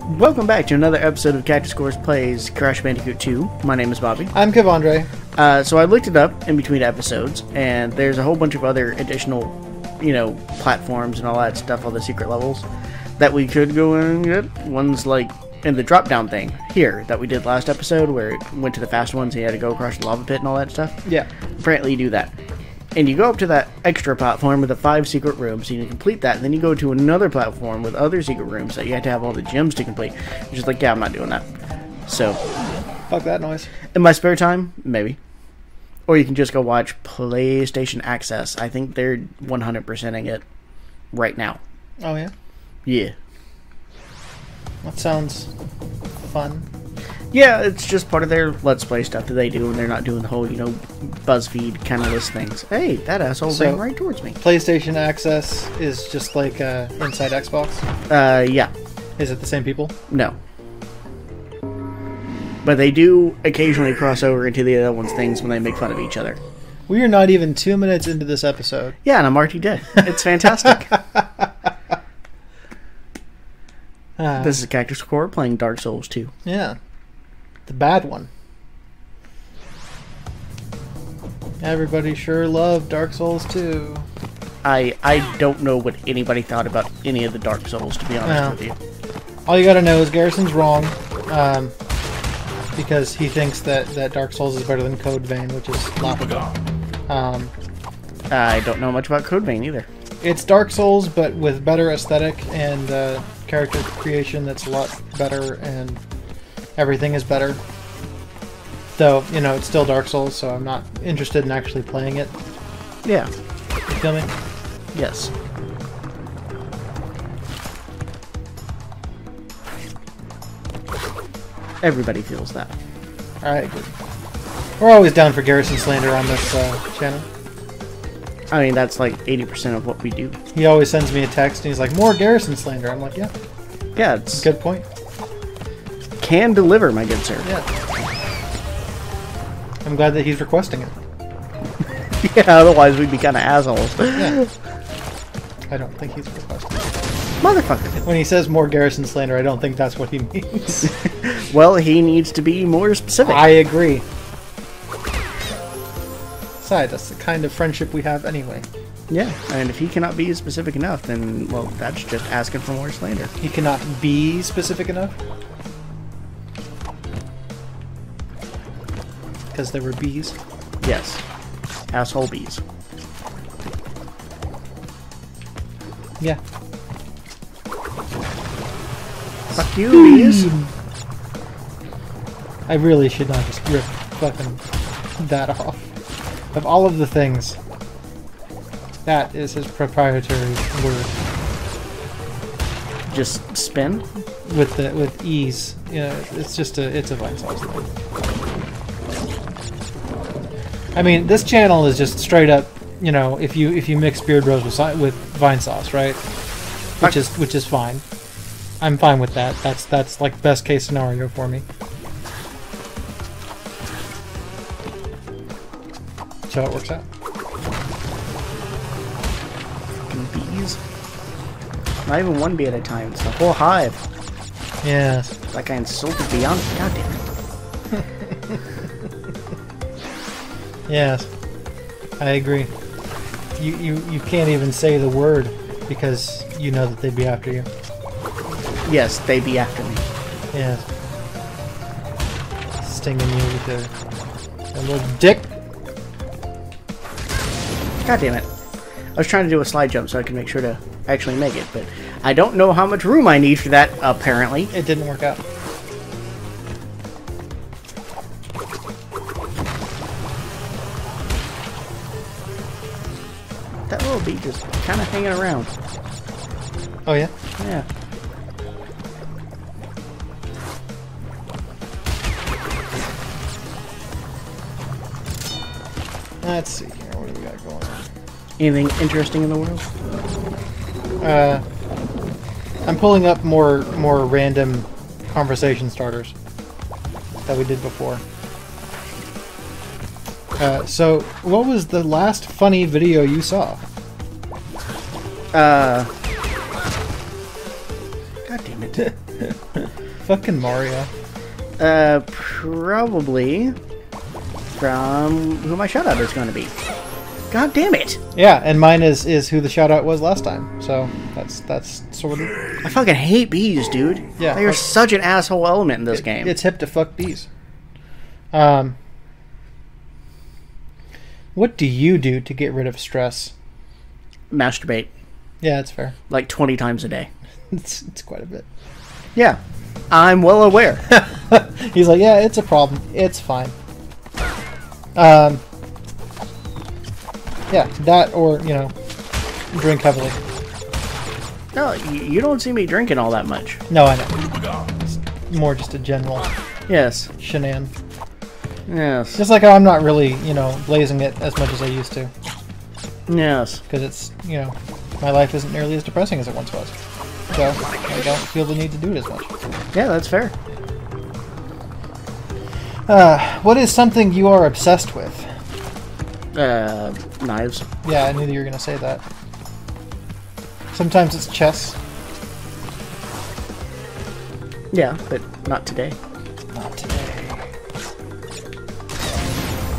Welcome back to another episode of Cactus Plays Crash Bandicoot 2. My name is Bobby. I'm Kevandre. So I looked it up in between episodes, and there's a whole bunch of other additional, platforms and all that stuff, all the secret levels that we could go and get. Ones like in the drop-down thing here that we did last episode, where it went to the fast ones and you had to go across the lava pit and all that stuff. Yeah. Apparently you do that. And you go up to that extra platform with the 5 secret rooms, and you complete that, and then you go to another platform with other secret rooms that you have to have all the gems to complete. You're just like, yeah, I'm not doing that. So, fuck that noise. in my spare time, maybe. Or you can just go watch PlayStation Access. I think they're 100%ing it right now. Oh, yeah? Yeah. That sounds fun. Yeah, it's just part of their Let's Play stuff that they do, and they're not doing the whole, BuzzFeed kind of list things. Hey, that asshole ran right towards me. PlayStation Access is just like Inside Xbox? Yeah. Is it the same people? No. But they do occasionally cross over into the other one's things when they make fun of each other. We are not even 2 minutes into this episode. Yeah, and I'm already dead. It's fantastic. This is Cactus Core playing Dark Souls 2. Yeah. The bad one. Everybody sure loved Dark Souls 2. I don't know what anybody thought about any of the Dark Souls, to be honest with you. All you gotta know is Garrison's wrong. Because he thinks that Dark Souls is better than Code Vein, which is laughable. I don't know much about Code Vein either. It's Dark Souls, but with better aesthetic and character creation that's a lot better, and everything is better. Though, it's still Dark Souls, so I'm not interested in actually playing it. Yeah. You feel me? Yes. Everybody feels that. Alright, good. We're always down for Garrison slander on this channel. I mean, that's like 80% of what we do. He always sends me a text and he's like, more Garrison slander. I'm like, yeah. Yeah, it's... Good point. Can deliver, my good sir. Yeah. I'm glad that he's requesting it. Yeah, otherwise we'd be kind of assholes. Yeah. I don't think he's requesting it. Motherfucker. When he says more Garrison slander, I don't think that's what he means. Well, he needs to be more specific. I agree. Besides, that's the kind of friendship we have anyway. Yeah, and if he cannot be specific enough, then, well, that's just asking for more slander. He cannot be specific enough? Because there were bees? Yes. Asshole bees. Yeah. Fuck you, bees. I really should not just rip fucking that off. Of all of the things, that is his proprietary word. Just spin? With ease. It's just it's a Vinesauce thing. I mean, this channel is just straight up, if you mix Beard Bros with Vinesauce, right? Which is fine. I'm fine with that. That's like best case scenario for me. So it works out. Fucking bees. Not even one bee at a time. It's the whole hive. Yes. Like I insulted Bee-Yonce. God damn it. Yes. I agree. You can't even say the word because you know that they'd be after you. Yes, they be after me. Yes. Stinging you with their little dick. God damn it. I was trying to do a slide jump so I could make sure to actually make it, but I don't know how much room I need for that, apparently. It didn't work out. That little bee just kind of hanging around. Oh, yeah? Yeah. Let's see here. What do we got going on? Anything interesting in the world? I'm pulling up more random conversation starters that we did before. So, what was the last funny video you saw? God damn it. Fucking Mario. Probably from who my shoutout is going to be. God damn it! Yeah, and mine is who the shoutout was last time. So that's sort of. I fucking hate bees, dude. Yeah, they are such an asshole element in this game. It's hip to fuck bees. What do you do to get rid of stress? Masturbate. Yeah, that's fair. Like 20 times a day. It's quite a bit. Yeah, I'm well aware. He's like, yeah, it's a problem. It's fine. Yeah, that or, drink heavily. No, you don't see me drinking all that much. No, I know. It's more just a general Yes. shenan. Yes. Just like how I'm not really, blazing it as much as I used to. Yes. Because it's, my life isn't nearly as depressing as it once was. So, I don't feel the need to do it as much. Yeah, that's fair. What is something you are obsessed with? Knives. Yeah, I knew that you were going to say that. Sometimes it's chess. Yeah, but not today. Not today.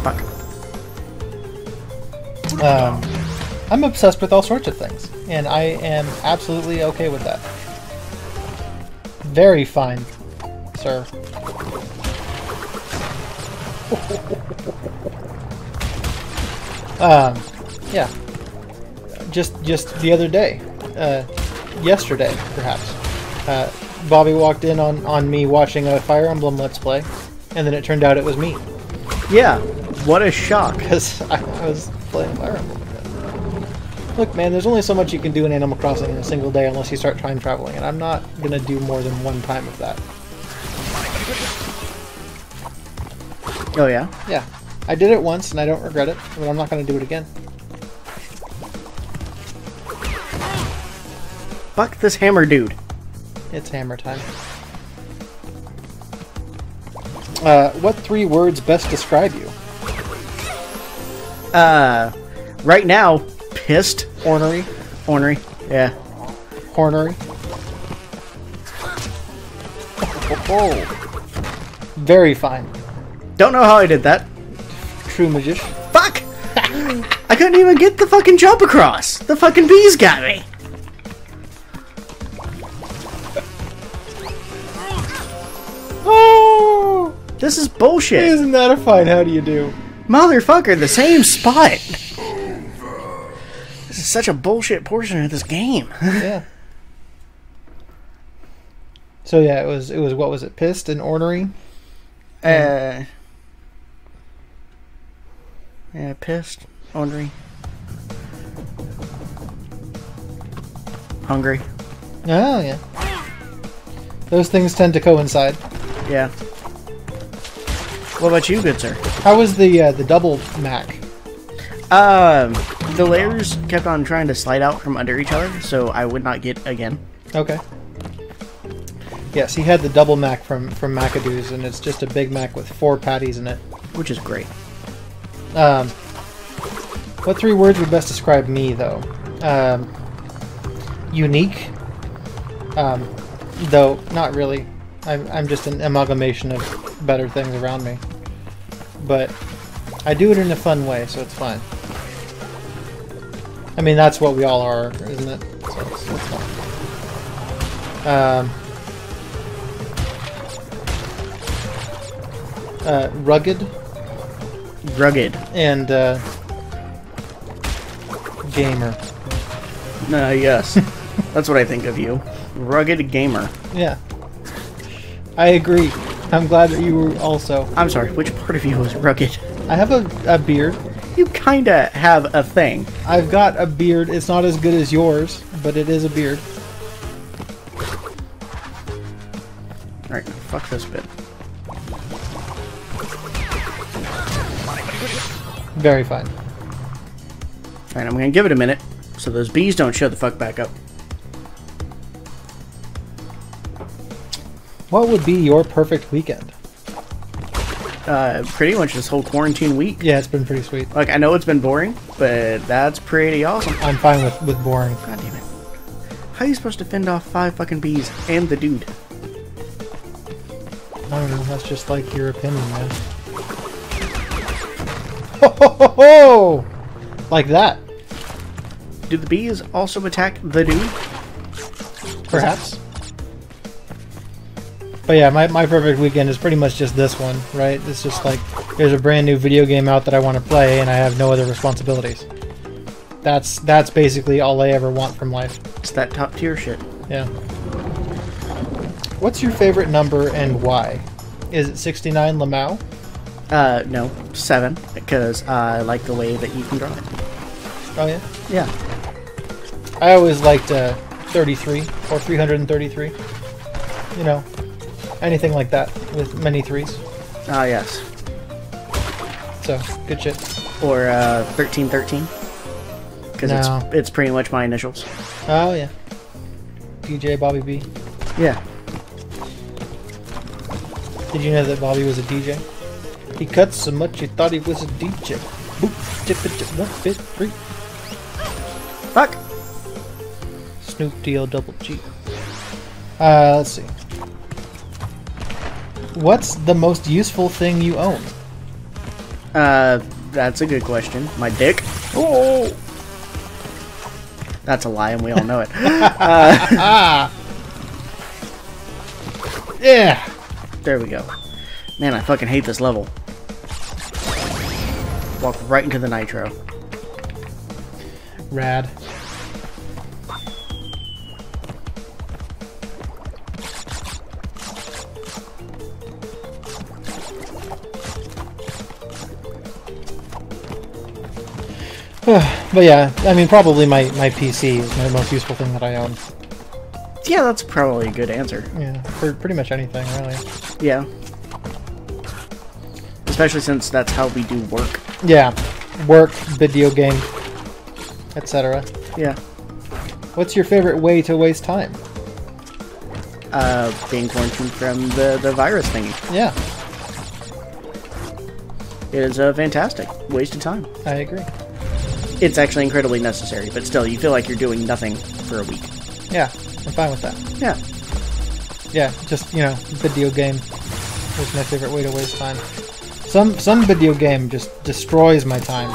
Fuck. I'm obsessed with all sorts of things, and I am absolutely okay with that. Very fine, sir. Yeah. Just the other day, yesterday perhaps, Bobby walked in on me watching a Fire Emblem Let's Play, and then it turned out it was me. Yeah, what a shock. Because I was playing Fire Emblem again. Look, man, there's only so much you can do in Animal Crossing in a single day unless you start time traveling, and I'm not going to do more than one time of that. Oh, yeah? Yeah. I did it once, and I don't regret it, but I'm not going to do it again. Fuck this hammer dude. It's hammer time. What 3 words best describe you? Right now, pissed. Ornery. Ornery. Yeah. Hornery. Oh. Very fine. Don't know how I did that. True magician. Fuck! I couldn't even get the fucking jump across. The fucking bees got me. Oh! This is bullshit. Isn't that a fine how do you do? Motherfucker, the same spot. This is such a bullshit portion of this game. Yeah. So yeah, it was what was it? Pissed and ornery? Yeah, pissed, ornery, hungry. Oh yeah. Those things tend to coincide. Yeah. What about you, good sir? How was the double Mac? The layers kept on trying to slide out from under each other, so I would not get again. Okay. Yes, he had the double Mac from McAdoo's, and it's just a Big Mac with 4 patties in it. Which is great. What 3 words would best describe me, though? Unique. Though, not really. I'm just an amalgamation of better things around me. But I do it in a fun way, so it's fine. I mean, that's what we all are, isn't it? So it's fine. Rugged. Rugged. And gamer. Yes. That's what I think of you. Rugged gamer. Yeah. I agree. I'm glad that you were also. I'm sorry, which part of you is rugged? I have a beard. You kinda have a thing. I've got a beard. It's not as good as yours, but it is a beard. Alright, fuck this bit. Very fine. Alright, I'm gonna give it a minute so those bees don't show the fuck back up. What would be your perfect weekend? Pretty much this whole quarantine week. Yeah, it's been pretty sweet. Like, I know it's been boring, but that's pretty awesome. I'm fine with boring. God damn it. How are you supposed to fend off 5 fucking bees and the dude? I don't know. That's just like your opinion, man. Ho ho ho ho! Like that. Do the bees also attack the dude? Perhaps. But yeah, my perfect weekend is pretty much just this one, right? It's just like, there's a brand new video game out that I want to play, and I have no other responsibilities. That's basically all I ever want from life. It's that top tier shit. Yeah. What's your favorite number and why? Is it 69 Lamau? No, 7, because I like the way that you can draw. Oh yeah? Yeah. I always liked 33 or 333. You know, anything like that with many threes. Ah, yes. So, good shit. Or 1313. Because No. it's pretty much my initials. Oh yeah. DJ Bobby B. Yeah. Did you know that Bobby was a DJ? He cut so much he thought he was a DJ. Boop, chip it, chip, 1, 2, 3. Fuck! Snoop D-O double G. Let's see. What's the most useful thing you own? That's a good question. My dick? Oh! That's a lie, and we all know it. Yeah! There we go. Man, I fucking hate this level. Walk right into the nitro. Rad. But yeah, I mean, probably my PC is my most useful thing that I own. Yeah, that's probably a good answer. Yeah, for pretty much anything, really. Yeah. Especially since that's how we do work. Yeah, work, video game, etc. Yeah. What's your favorite way to waste time? Being quarantined from the virus thingy. Yeah, It is a fantastic waste of time. I agree. It's actually incredibly necessary, but still, you feel like you're doing nothing for a week. Yeah, I'm fine with that. Yeah. Yeah, just, you know, video game is my favorite way to waste time. Some video game just destroys my time.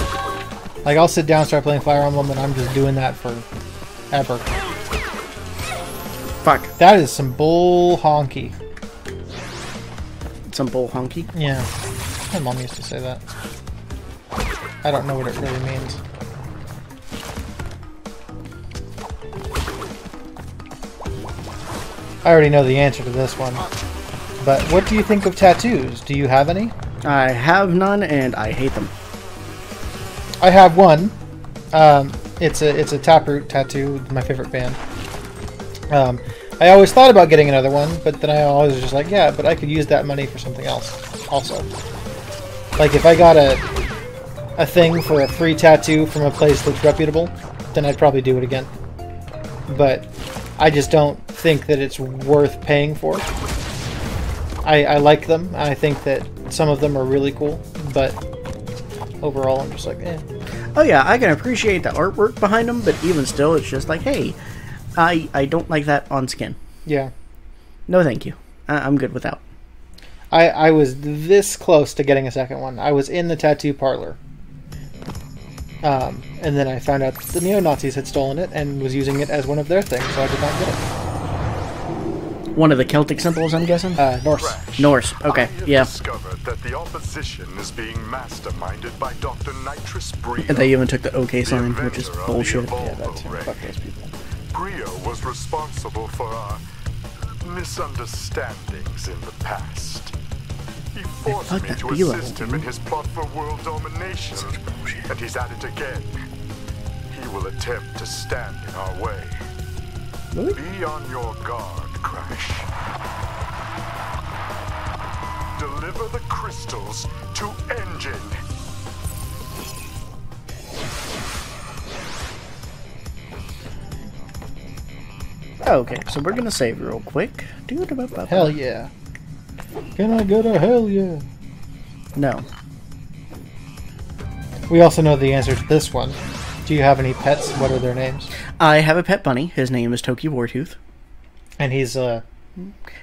Like, I'll sit down and start playing Fire Emblem, and I'm just doing that for ever. Fuck. That is some bull honky. Some bull honky. Yeah. My mom used to say that. I don't know what it really means. I already know the answer to this one. But what do you think of tattoos? Do you have any? I have none, and I hate them. I have one. It's a Taproot tattoo, my favorite band. I always thought about getting another one, but then I always was just like, yeah, but I could use that money for something else also. Like, if I got a thing for a free tattoo from a place that's reputable, then I'd probably do it again. But I just don't think that it's worth paying for. I like them, and I think that some of them are really cool, but overall I'm just like, eh. Oh yeah, I can appreciate the artwork behind them, but even still, it's just like, hey, I don't like that on skin. Yeah. No thank you. I'm good without. I was this close to getting a second one. I was in the tattoo parlor. And then I found out the neo-Nazis had stolen it and was using it as one of their things, so I did not get it. One of the Celtic symbols, I'm guessing? Norse. Norse, okay, yeah. Discovered that the opposition is being masterminded by Dr. Nitrous Brio. And they even took the OK sign, which is bullshit. Yeah, that's him. Fuck those people. Brio was responsible for our misunderstandings in the past. He forced fuck me that to B-level, assist him in his plot for world domination, and he's at it again. He will attempt to stand in our way. Really? Be on your guard, Crash. Deliver the crystals to Engine. Okay, so we're gonna save real quick. Hell yeah. Can I get a hell yeah? No. We also know the answer to this one. Do you have any pets? What are their names? I have a pet bunny. His name is Toki Wartooth. And he's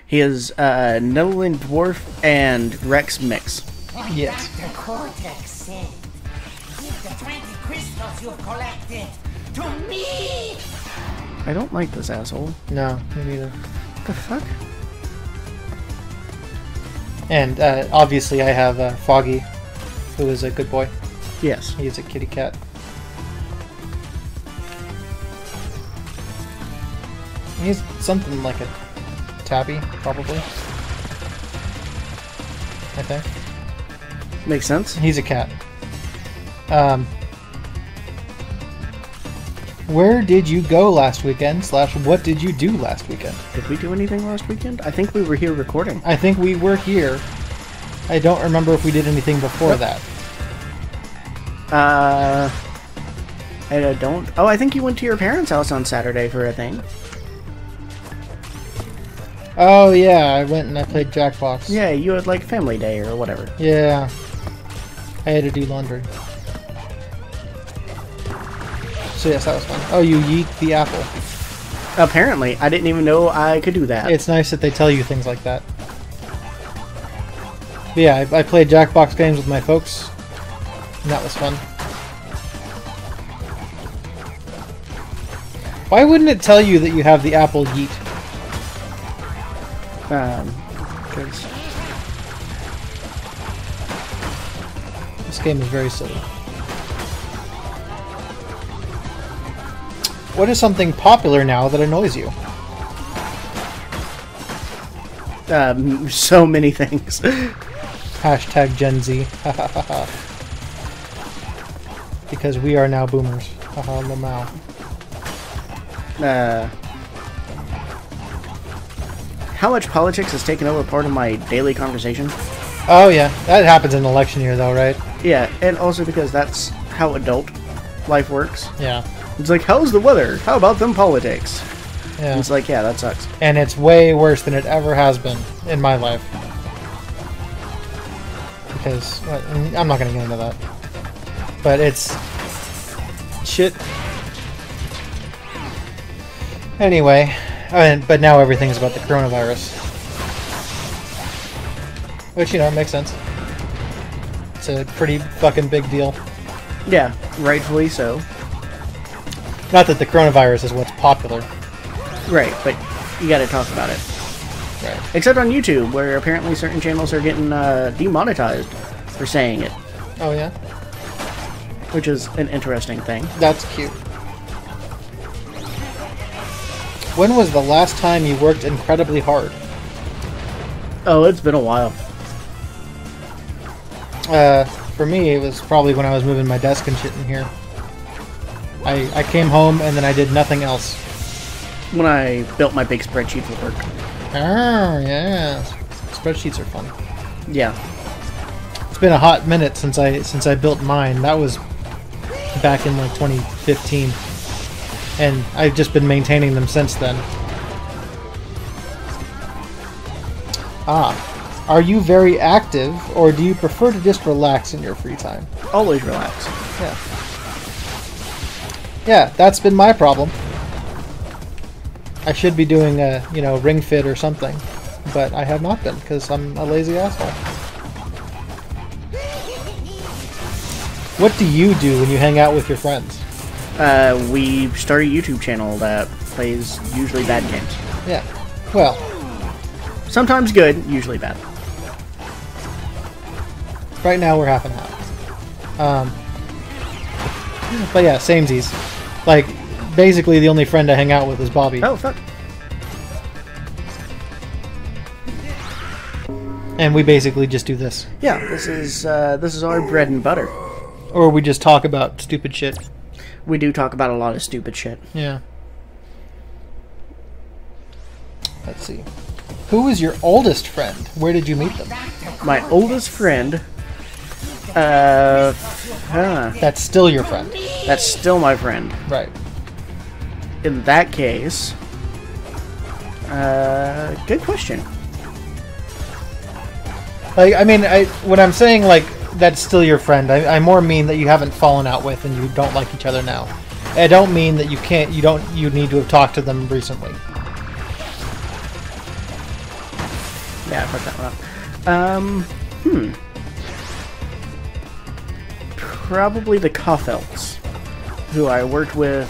He is Netherland Dwarf and Rex mix. Yes. Dr. Cortex said, give the 20 crystals you've collected to me! I don't like this asshole. No, me neither. What the fuck? And obviously I have Foggy, who is a good boy. Yes. He's a kitty cat. He's something like a tabby, probably. I think. Makes sense. He's a cat. Where did you go last weekend? / what did you do last weekend? Did we do anything last weekend? I think we were here recording. I think we were here. I don't remember if we did anything before that. I don't... Oh, I think you went to your parents' house on Saturday for a thing. Oh yeah, I went and I played Jackbox. Yeah, you had like family day or whatever. Yeah. I had to do laundry. So yes, that was fun. Oh, you yeet the apple. Apparently, I didn't even know I could do that. It's nice that they tell you things like that. But yeah, I played Jackbox games with my folks, and that was fun. Why wouldn't it tell you that you have the apple yeet? Because... This game is very silly. What is something popular now that annoys you? so many things. Hashtag Gen Z. Because we are now boomers. Haha, mamau. How much politics has taken over part of my daily conversation? Oh yeah, that happens in election year though, right? Yeah, and also because that's how adult life works. Yeah. It's like, how's the weather? How about them politics? Yeah. And it's like, yeah, that sucks. And it's way worse than it ever has been in my life. Because, well, I'm not going to get into that. But it's... shit. Anyway, but now everything's about the coronavirus. Which, you know, makes sense. It's a pretty fucking big deal. Yeah, rightfully so. Not that the coronavirus is what's popular. Right, but you gotta talk about it. Right. Except on YouTube, where apparently certain channels are getting demonetized for saying it. Oh, yeah? Which is an interesting thing. That's cute. When was the last time you worked incredibly hard? Oh, it's been a while. For me, it was probably when I was moving my desk and shit in here. I came home and then I did nothing else. When I built my big spreadsheet for work. Oh, yeah. Spreadsheets are fun. Yeah. It's been a hot minute since I built mine. That was back in like 2015. And I've just been maintaining them since then. Are you very active, or do you prefer to just relax in your free time? Always relax. Yeah. Yeah, that's been my problem. I should be doing a, you know, Ring Fit or something, but I have not been because I'm a lazy asshole. What do you do when you hang out with your friends? We start a YouTube channel that plays usually bad games. Yeah. Well, Sometimes good, usually bad. right now we're half and half. But yeah, samesies. Like, basically the only friend I hang out with is Bobby. Oh, fuck. And we basically just do this. Yeah, this is our bread and butter. Or we just talk about stupid shit. We do talk about a lot of stupid shit. Yeah. Let's see. Who is your oldest friend? Where did you meet them? My oldest friend, That's still your friend. that's still my friend. Right. In that case, good question. Like, I mean, when I'm saying, like, that's still your friend, I more mean that you haven't fallen out with and you don't like each other now. I don't mean that you need to have talked to them recently. Yeah, I fucked that one up. Probably the Koffelts, who I worked with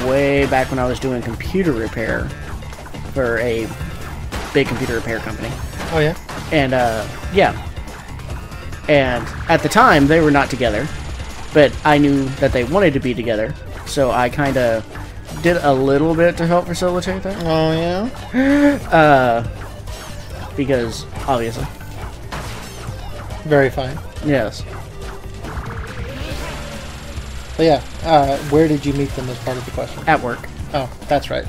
way back when I was doing computer repair for a big computer repair company. Oh yeah. And yeah. And at the time they were not together, but I knew that they wanted to be together, so I kind of did a little bit to help facilitate that. Oh yeah. Because obviously. Very fine. Yes. But yeah, where did you meet them as part of the question? At work. Oh, that's right.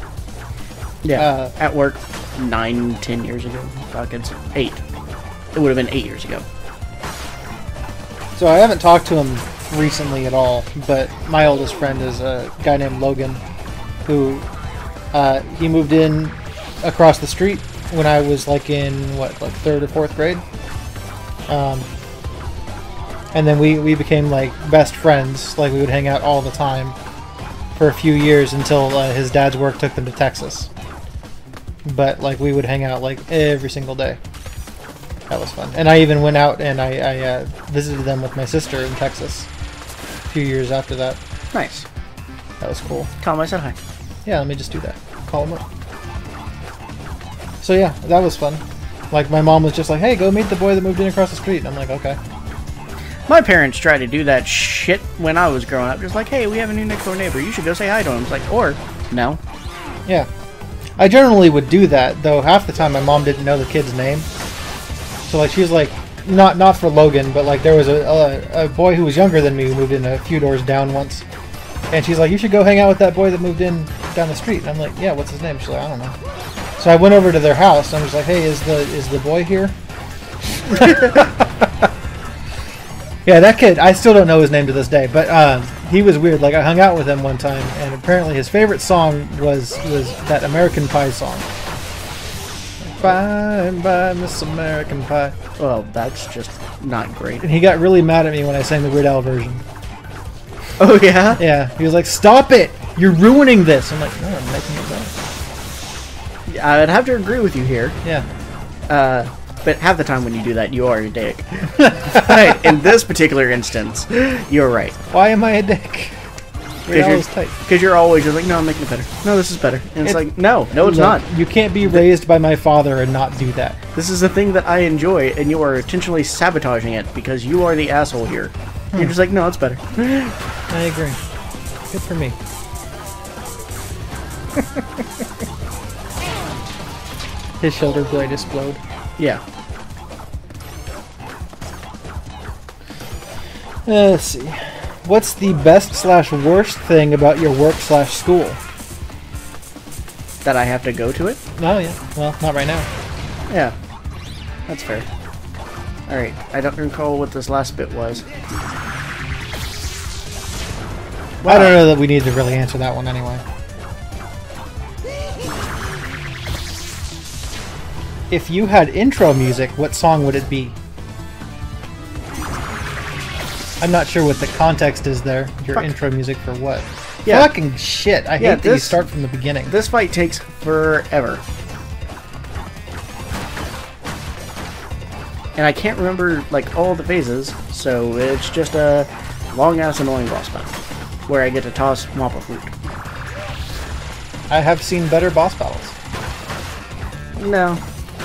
Yeah. At work 9-10 years ago. Fuck, it's 8. It would have been 8 years ago. So I haven't talked to him recently at all, but my oldest friend is a guy named Logan, who he moved in across the street when I was like in what, like 3rd or 4th grade, and then we became like best friends. Like we would hang out all the time for a few years until his dad's work took them to Texas. But like we would hang out like every single day. That was fun. And I even went out and I visited them with my sister in Texas a few years after that. Nice. That was cool. Tell him I said hi. Yeah, let me just do that. Call him up. So yeah, that was fun. Like my mom was just like, hey, go meet the boy that moved in across the street. And I'm like, okay. My parents tried to do that shit when I was growing up. Just like, hey, we have a new next door neighbor. You should go say hi to him. It's like, or, no. Yeah. I generally would do that, though half the time my mom didn't know the kid's name. So like she was like, not for Logan, but like there was a boy who was younger than me who moved in a few doors down once. And she's like, you should go hang out with that boy that moved in down the street. And I'm like, yeah, what's his name? She's like, I don't know. So I went over to their house and I was like, hey, is the boy here? Yeah, that kid, I still don't know his name to this day, but he was weird. Like I hung out with him one time and apparently his favorite song was that American Pie song. Bye, bye, Miss American Pie. Well, that's just not great. And he got really mad at me when I sang the Weird Al version. Oh, yeah? Yeah, he was like, stop it! You're ruining this! I'm like, no, I'm making it better. I'd have to agree with you here. Yeah. But half the time when you do that, you are a dick. Right, in this particular instance, you're right. Why am I a dick? Because you're always just like, no, I'm making it better. No, this is better. And it's like, no, it's not. You can't be raised by my father and not do that. This is a thing that I enjoy, and you are intentionally sabotaging it because you are the asshole here. You're just like, no, it's better. I agree. Good for me. His shoulder blade explode. Yeah. Let's see. What's the best/worst thing about your work/school? That I have to go to it? Oh, yeah. Well, not right now. Yeah. That's fair. Alright, I don't recall what this last bit was. Well, I don't know that we need to really answer that one anyway. If you had intro music, what song would it be? I'm not sure what the context is there. Your intro music for what? Yeah. Fucking shit. I hate that you start from the beginning. This fight takes forever. And I can't remember, like, all the phases, so it's just a long-ass annoying boss battle, where I get to toss Wampa Fruit. I have seen better boss battles. No.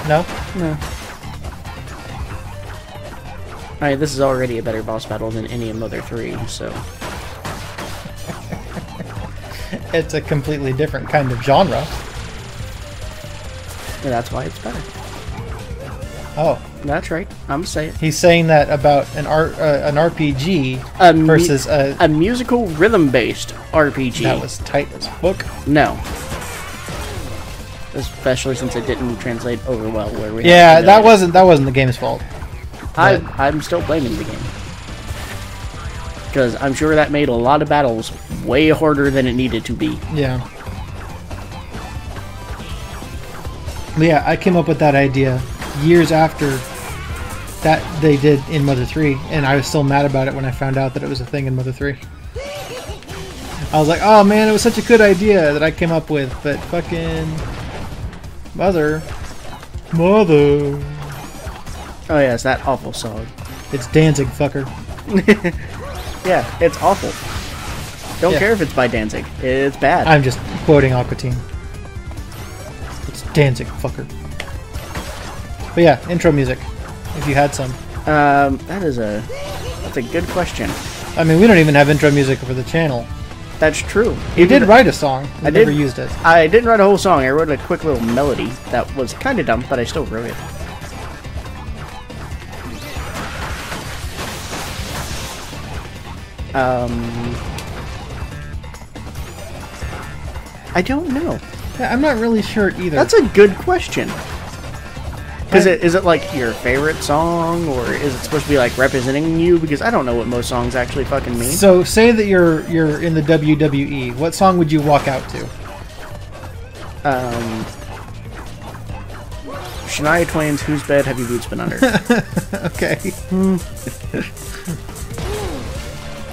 No? No. Alright, this is already a better boss battle than any of Mother 3, so... It's a completely different kind of genre. And that's why it's better. Oh. That's right. I'm saying. He's saying that about an RPG versus a musical rhythm-based RPG. That was tight as fuck. No. Especially since it didn't translate over well. Where we that wasn't the game's fault. I'm still blaming the game. Because I'm sure that made a lot of battles way harder than it needed to be. Yeah. But yeah, I came up with that idea years after that they did in Mother 3, and I was still mad about it when I found out that it was a thing in Mother 3. I was like, oh man, it was such a good idea that I came up with, but fucking Mother Mother. Oh yeah, it's that awful song. It's Danzig, fucker. Yeah, it's awful. Don't Yeah. care if it's by Danzig. It's bad. I'm just quoting Aqua Teen. It's Danzig, fucker. But yeah, intro music. If you had some. that's a good question. I mean, we don't even have intro music for the channel. That's true. You did write a song. I never used it. I didn't write a whole song. I wrote a quick little melody that was kind of dumb, but I still wrote it. I don't know. Yeah, I'm not really sure either. That's a good question. Is it like your favorite song, or is it supposed to be like representing you? Because I don't know what most songs actually fucking mean. So, say that you're in the WWE. What song would you walk out to? Shania Twain's "Whose Bed Have Your Boots Been Under?" Okay.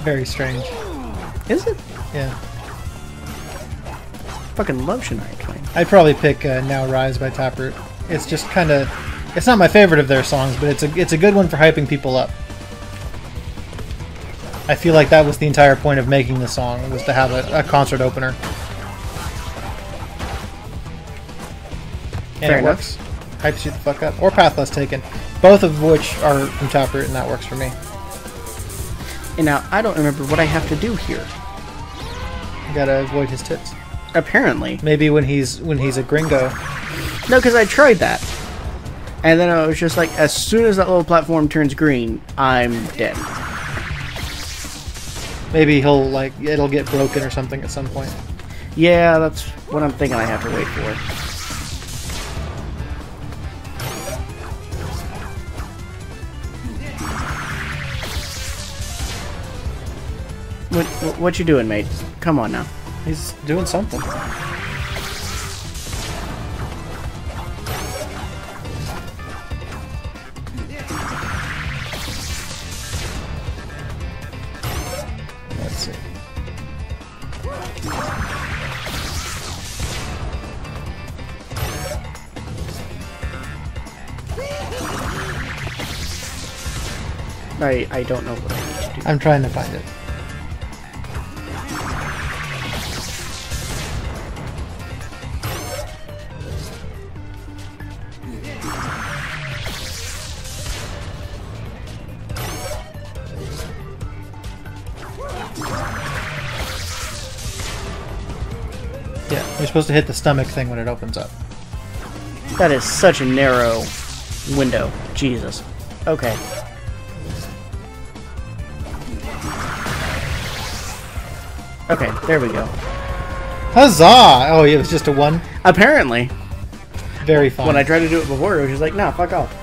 Very strange. Is it? Yeah. Fucking love Shania Twain. I'd probably pick "Now Rise" by Taproot. It's just kind of. It's not my favorite of their songs, but it's a good one for hyping people up. I feel like that was the entire point of making the song, was to have a concert opener. And Fair it enough. works. Hypes you the fuck up. Or Path Less Taken. Both of which are from Taproot, and that works for me. And now I don't remember what I have to do here. You gotta avoid his tits. Apparently, Maybe when he's a gringo. no, because I tried that, and then I was just like, as soon as that little platform turns green, I'm dead. Maybe it'll get broken or something at some point. Yeah, that's what I'm thinking. I have to wait for. What you doing, mate? Come on now. He's doing something. Let's see. I don't know what I need to do. I'm trying to find it. Yeah, you're supposed to hit the stomach thing when it opens up. That is such a narrow window. Jesus. Okay. Okay, there we go. Huzzah! Oh, it was just a one? Apparently, Very fun. when I tried to do it before, it was just like, nah, fuck off.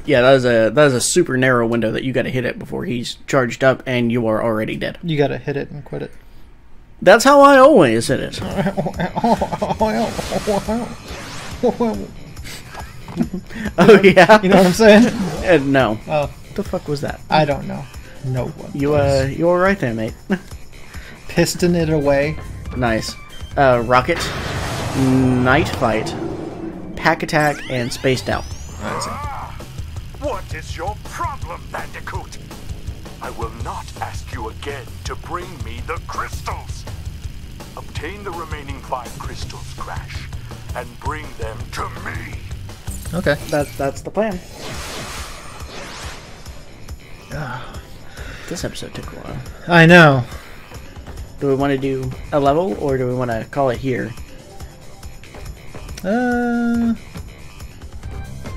Yeah, that is a super narrow window that you gotta hit it before he's charged up and you are already dead. You gotta hit it and quit it. That's how I always hit it. Oh yeah? You know what I'm saying? No. Oh, What the fuck was that? I don't know. No one. You were right there, mate. Piston it away. Nice. Rocket, Night Fight, Pack Attack, and Spaced Out. What is your problem, Bandicoot? I will not ask you again to bring me the crystals. Obtain the remaining 5 crystals, Crash, and bring them to me. Okay. That's the plan. This episode took a while. I know. Do we want to do a level, or do we want to call it here?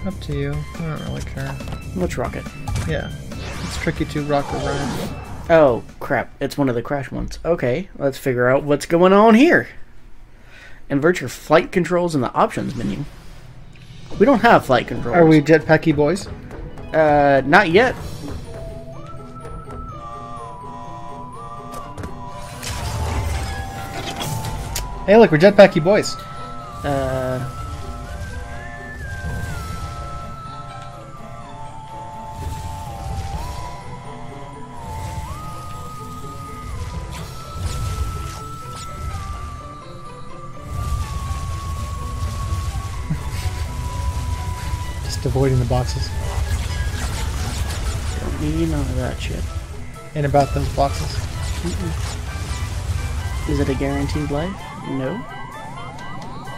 Up to you. I don't really care. Let's rock it. Yeah. It's tricky to rock around. Oh, crap. It's one of the Crash ones. Okay, let's figure out what's going on here. Invert your flight controls in the options menu. We don't have flight controls. Are we jetpacky boys? Not yet. Hey, look, we're jetpacky boys. just avoiding the boxes. Don't need none of that shit. And about those boxes. Is it a guaranteed life? No.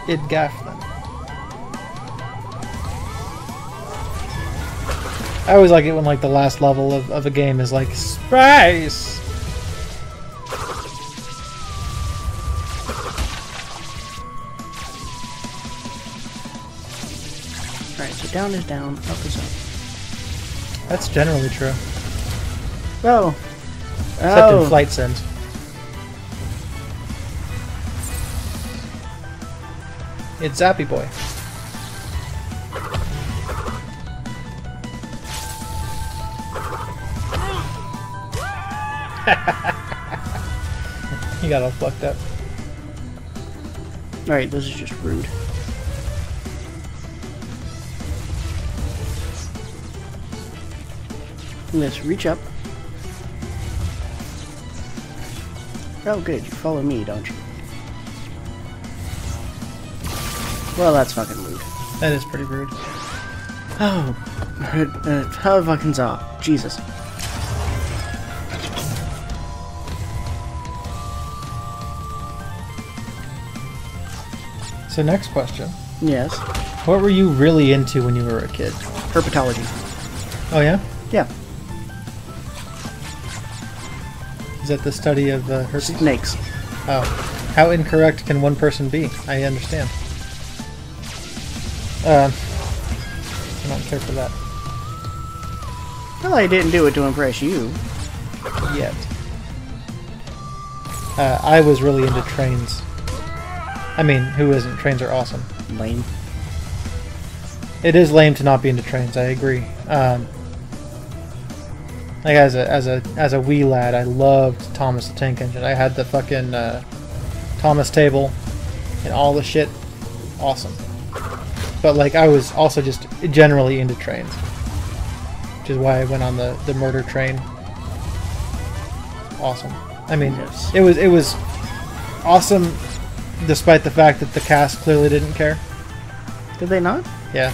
It gaff them. I always like it when like the last level of a game is like space. Alright, so down is down, up is up. That's generally true. Oh. Except in flight sims. It's Zappy Boy. He got all fucked up. Alright, this is just rude. Let's reach up. Oh good, you follow me, don't you? Well, that's fucking rude. That is pretty rude. Oh, how fucking zaw. Jesus. So next question. Yes. What were you really into when you were a kid? Herpetology. Oh yeah? Yeah. Is that the study of herpes? Snakes. Oh. How incorrect can one person be? I understand. I don't care for that. Well, I didn't do it to impress you. Yet. I was really into trains. I mean, who isn't? Trains are awesome. Lame. It is lame to not be into trains, I agree. Like as a wee lad, I loved Thomas the Tank Engine. I had the fucking Thomas table and all the shit. Awesome. But like I was also just generally into trains. Which is why I went on the murder train. Awesome. I mean, Yes. it was awesome despite the fact that the cast clearly didn't care. Did they not? Yeah.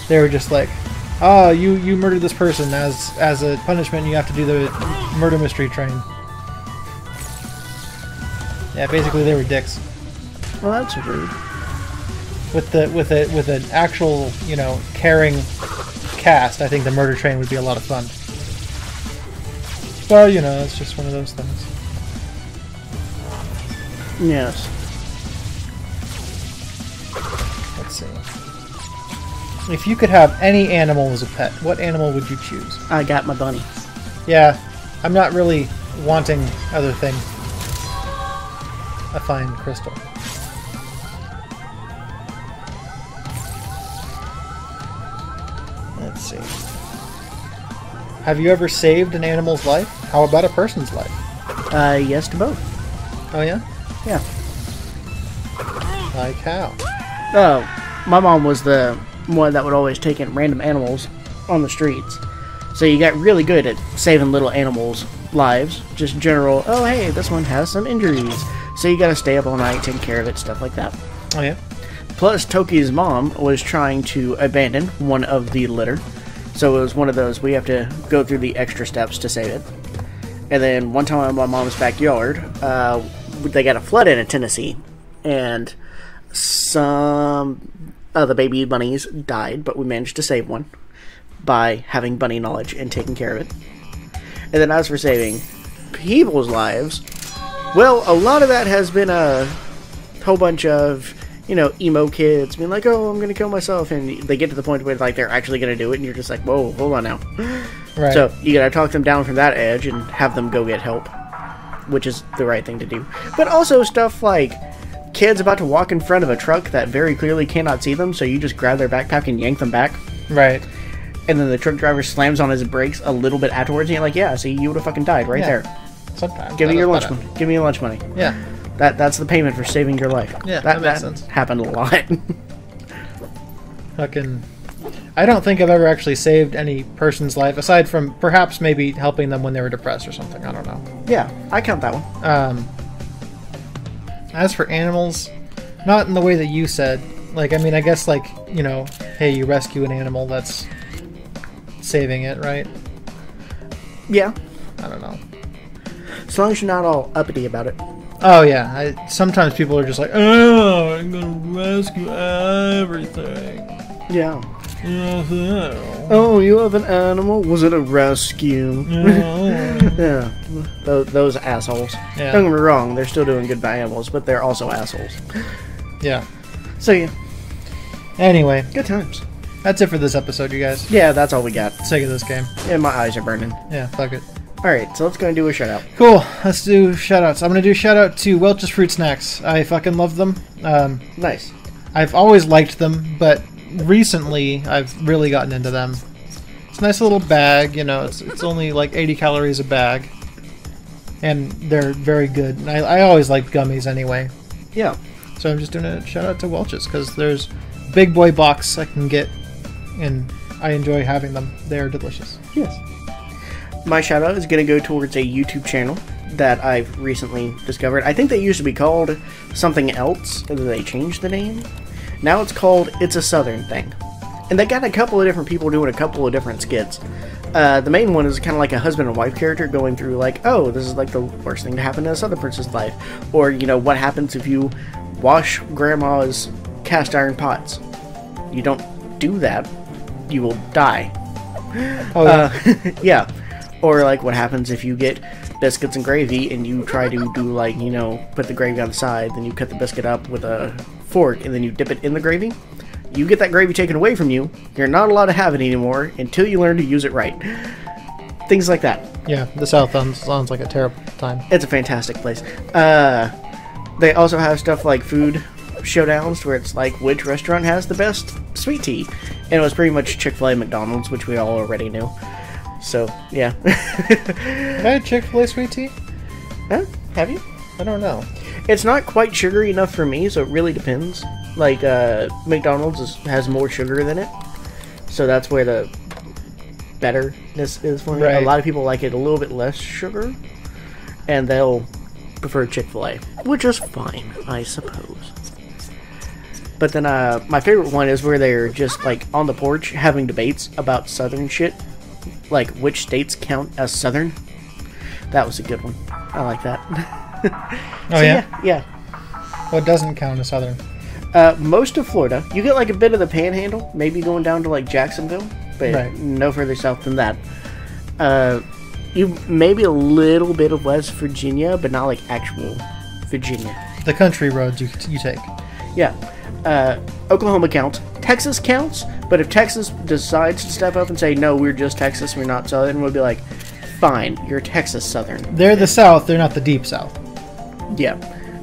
They were just like, oh, you murdered this person. As a punishment, you have to do the murder mystery train. Yeah, basically they were dicks. Well, that's rude. With an actual, caring cast, I think the murder train would be a lot of fun. Well, it's just one of those things. Yes. Let's see. If you could have any animal as a pet, what animal would you choose? I got my bunny. Yeah, I'm not really wanting other things. A fine crystal. Let's see. Have you ever saved an animal's life? How about a person's life? Yes to both. Oh yeah? Yeah. Like how? Oh, my mom was the one that would always take in random animals on the streets. So you got really good at saving little animals' lives. Just general, oh hey, this one has some injuries. So you gotta stay up all night, taking care of it, stuff like that. Oh yeah? Plus, Toki's mom was trying to abandon one of the litter. So it was one of those, we have to go through the extra steps to save it. And then one time in my mom's backyard, they got a flood in Tennessee. And some of the baby bunnies died, but we managed to save one by having bunny knowledge and taking care of it. And then as for saving people's lives, well, a lot of that has been a whole bunch of, emo kids being like, oh, I'm going to kill myself. And they get to the point where like they're actually going to do it. And you're just like, whoa, hold on now. Right. So you got to talk them down from that edge and have them go get help, which is the right thing to do. But also stuff like kids about to walk in front of a truck that very clearly cannot see them. So you just grab their backpack and yank them back. Right. And then the truck driver slams on his brakes a little bit afterwards. And you're like, yeah, see, you would have fucking died right there. Sometimes. Give me your lunch money. Give me your lunch money. Yeah. That's the payment for saving your life. Yeah, that makes sense. Happened a lot. Fucking... I don't think I've ever actually saved any person's life, aside from perhaps maybe helping them when they were depressed or something. I don't know. Yeah, I count that one. As for animals, not in the way that you said. Like, I mean, I guess, like, hey, you rescue an animal that's saving it, right? Yeah. I don't know. As long as you're not all uppity about it. Oh yeah, sometimes people are just like, oh, I'm gonna rescue everything. Yeah. Yeah. Oh, you have an animal? Was it a rescue? Yeah. Those assholes. Yeah. Don't get me wrong, they're still doing good by animals, but they're also assholes. Yeah. So yeah, Anyway, good times. that's it for this episode, you guys. Yeah, that's all we got. Sick of this game. And my eyes are burning. Yeah, fuck it. Alright, so let's go and do a shout out. Cool. Let's do shoutouts. I'm gonna do shout out to Welch's Fruit Snacks. I fucking love them. Nice. I've always liked them, but recently I've really gotten into them. It's a nice little bag, you know. It's only like 80 calories a bag, and they're very good. And I always like gummies anyway, Yeah. so I'm just doing a shout out to Welch's because there's big boy box I can get, and I enjoy having them. They're delicious. Yes. My shout out is going to go towards a YouTube channel that I've recently discovered. I think they used to be called something else, and then they changed the name. Now it's called It's a Southern Thing. And they got a couple of different people doing a couple of different skits. The main one is kind of like a husband and wife character going through like, oh, this is like the worst thing to happen in a Southern person's life. Or, you know, what happens if you wash grandma's cast iron pots? You don't do that. You will die. Oh yeah. Yeah. Or like what happens if you get biscuits and gravy and you try to do like, you know, put the gravy on the side, then you cut the biscuit up with a fork and then you dip it in the gravy. You get that gravy taken away from you. You're not allowed to have it anymore until you learn to use it right. Things like that. Yeah, the South sounds like a terrible time. It's a fantastic place. They also have stuff like food showdowns where it's like which restaurant has the best sweet tea. And it was pretty much Chick-fil-A, McDonald's, which we all already knew. So, yeah. Have I had Chick-fil-A sweet tea? Huh? Have you? I don't know. It's not quite sugary enough for me, so it really depends. Like, McDonald's has more sugar than it. So that's where the betterness is for me. Right. A lot of people like it a little bit less sugar. And they'll prefer Chick-fil-A. Which is fine, I suppose. But then, my favorite one is where they're just, like, on the porch having debates about Southern shit. Like, which states count as Southern. That was a good one. I like that. Oh, yeah? Yeah. What doesn't count as Southern? Most of Florida. You get, like, a bit of the Panhandle. Maybe going down to, like, Jacksonville. But Right. no further south than that. You maybe a little bit of West Virginia, but not, like, actual Virginia. The country roads you take. Yeah. Oklahoma counts. Texas counts, but if Texas decides to step up and say, no, we're just Texas, we're not Southern, we'll be like, fine, you're Texas Southern. They're the South, they're not the deep South. Yeah.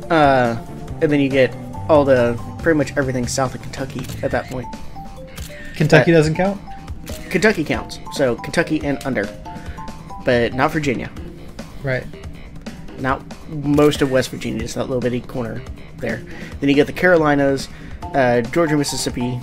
And then you get all the, pretty much everything south of Kentucky at that point. Kentucky doesn't count? Kentucky counts, so Kentucky and under. But not Virginia. Right. Not most of West Virginia, just that little bitty corner there. Then you get the Carolinas, Georgia, Mississippi,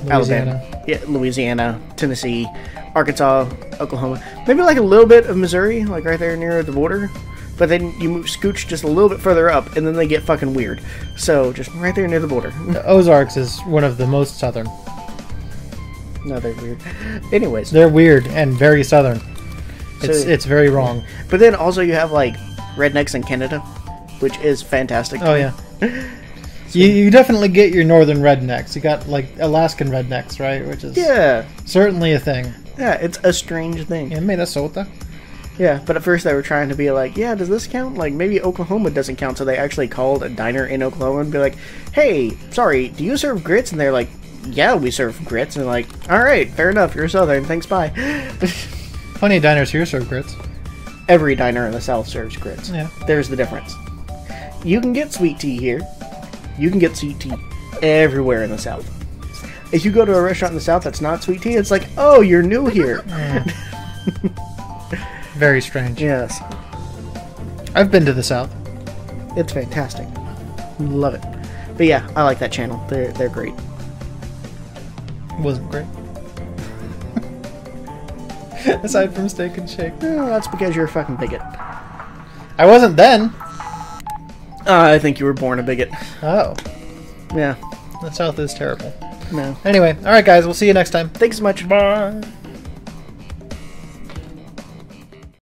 Louisiana. Alabama, yeah, Louisiana, Tennessee, Arkansas, Oklahoma. Maybe like a little bit of Missouri, like right there near the border. But then you scooch just a little bit further up, and then they get fucking weird. So just right there near the border. The Ozarks is one of the most Southern. No, they're weird. Anyways. They're weird and very Southern. So- It's very wrong. But then also you have like rednecks in Canada, which is fantastic. Oh yeah. You definitely get your northern rednecks. You got like Alaskan rednecks, right? Which is Yeah. certainly a thing. Yeah, it's a strange thing. In Minnesota. Yeah, but at first they were trying to be like, yeah, does this count? Like, maybe Oklahoma doesn't count, so they actually called a diner in Oklahoma and be like, hey, sorry, do you serve grits? And they're like, yeah, we serve grits. And they're like, alright, fair enough, you're Southern, thanks, bye. Plenty of diners here serve grits. Every diner in the South serves grits. Yeah. There's the difference. You can get sweet tea here. You can get sweet tea everywhere in the South. If you go to a restaurant in the South that's not sweet tea, it's like, oh, you're new here. Very strange. Yes. I've been to the South. It's fantastic. Love it. But yeah, I like that channel. They're great. Wasn't great. Aside from Steak and Shake. Oh, that's because you're a fucking bigot. I wasn't then. I think you were born a bigot. Oh. Yeah. The South is terrible. No. Anyway, all right, guys. We'll see you next time. Thanks so much. Bye.